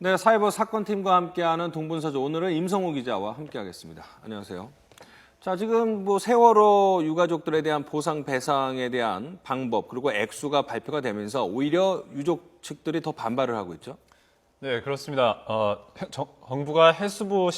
네, 사이버 사건팀과 함께하는 동분서주, 오늘은 임성호 기자와 함께하겠습니다. 안녕하세요. 자, 지금 세월호 유가족들에 대한 보상 배상에 대한 방법 그리고 액수가 발표가 되면서 오히려 유족 측들이 더 반발을 하고 있죠. 네, 그렇습니다. 정부가 해수부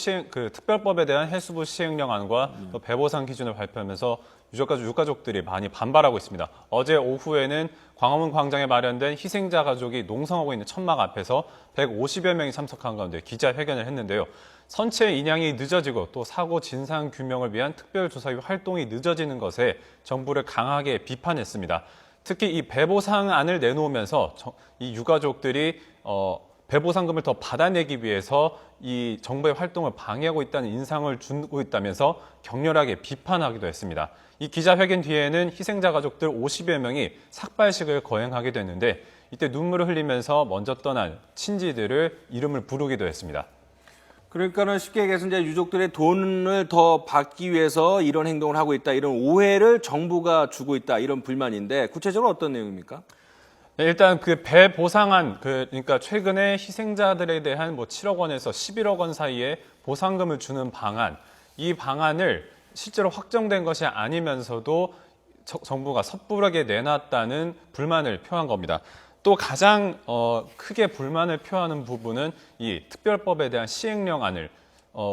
특별법에 대한 해수부 시행령안과 또 배보상 기준을 발표하면서 유가족들이 많이 반발하고 있습니다. 어제 오후에는 광화문 광장에 마련된 희생자 가족이 농성하고 있는 천막 앞에서 150여 명이 참석한 가운데 기자회견을 했는데요. 선체 인양이 늦어지고 또 사고 진상 규명을 위한 특별조사위 활동이 늦어지는 것에 정부를 강하게 비판했습니다. 특히 이 배보상안을 내놓으면서 이 유가족들이 배보상금을 더 받아내기 위해서 이 정부의 활동을 방해하고 있다는 인상을 주고 있다면서 격렬하게 비판하기도 했습니다. 이 기자회견 뒤에는 희생자 가족들 50여 명이 삭발식을 거행하게 됐는데 이때 눈물을 흘리면서 먼저 떠난 친지들을 이름을 부르기도 했습니다. 그러니까는 쉽게 얘기해서 이제 유족들의 돈을 더 받기 위해서 이런 행동을 하고 있다, 이런 오해를 정부가 주고 있다, 이런 불만인데 구체적으로 어떤 내용입니까? 네, 일단 그 배보상안, 그러니까 최근에 희생자들에 대한 7억 원에서 11억 원 사이에 보상금을 주는 방안, 이 방안을 실제로 확정된 것이 아니면서도 정부가 섣부르게 내놨다는 불만을 표한 겁니다. 또 가장 크게 불만을 표하는 부분은 이 특별법에 대한 시행령안을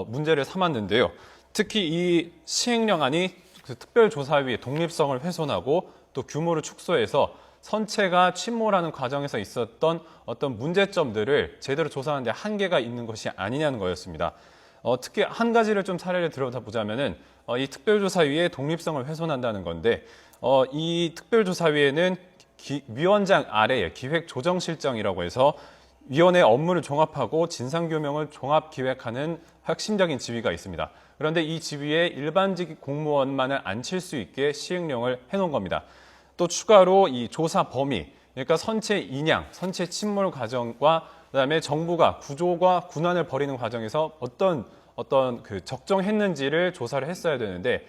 문제를 삼았는데요. 특히 이 시행령안이 그 특별조사위의 독립성을 훼손하고 또 규모를 축소해서 선체가 침몰하는 과정에서 있었던 어떤 문제점들을 제대로 조사하는 데 한계가 있는 것이 아니냐는 거였습니다. 특히 한 가지를 좀 사례를 들어보자면은 이 특별조사위의 독립성을 훼손한다는 건데 이 특별조사위에는 위원장 아래에 기획조정실장이라고 해서 위원회 업무를 종합하고 진상규명을 종합기획하는 핵심적인 지위가 있습니다. 그런데 이 지위에 일반직 공무원만을 앉힐 수 있게 시행령을 해놓은 겁니다. 또 추가로 이 조사 범위, 그러니까 선체 인양, 선체 침몰 과정과 그다음에 정부가 구조과 군안을 벌이는 과정에서 어떤 적정했는지를 조사를 했어야 되는데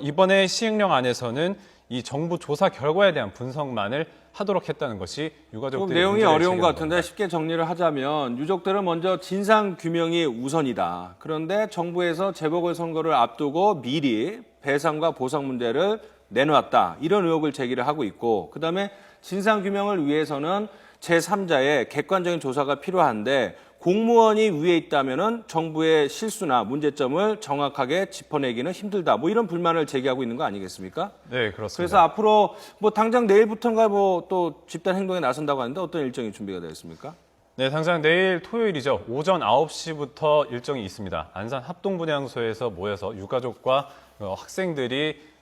이번에 시행령 안에서는 이 정부 조사 결과에 대한 분석만을 하도록 했다는 것이 유가족들의 내용이 어려운 것 같은데 쉽게 정리를 하자면 유족들은 먼저 진상 규명이 우선이다. 그런데 정부에서 재보궐선거를 앞두고 미리 배상과 보상 문제를 내놓았다. 이런 의혹을 제기를 하고 있고, 그다음에 진상 규명을 위해서는 제3자의 객관적인 조사가 필요한데 공무원이 위에 있다면은 정부의 실수나 문제점을 정확하게 짚어내기는 힘들다. 이런 불만을 제기하고 있는 거 아니겠습니까? 네, 그렇습니다. 그래서 앞으로 당장 내일부터인가 또 집단 행동에 나선다고 하는데 어떤 일정이 준비가 되어 있습니까? 네, 당장 내일 토요일이죠. 오전 9시부터 일정이 있습니다. 안산 합동분향소에서 모여서 유가족과 학생들이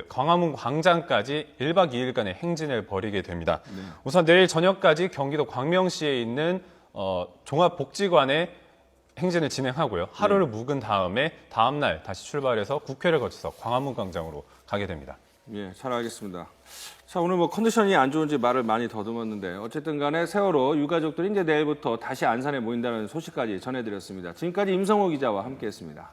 광화문 광장까지 1박 2일간의 행진을 벌이게 됩니다. 네. 우선 내일 저녁까지 경기도 광명시에 있는 종합복지관에 행진을 진행하고요. 하루를 묵은 다음에 다음 날 다시 출발해서 국회를 거쳐서 광화문 광장으로 가게 됩니다. 예, 잘 알겠습니다. 자, 오늘 컨디션이 안 좋은지 말을 많이 더듬었는데 어쨌든 간에 세월호 유가족들이 이제 내일부터 다시 안산에 모인다는 소식까지 전해드렸습니다. 지금까지 임성호 기자와 함께했습니다.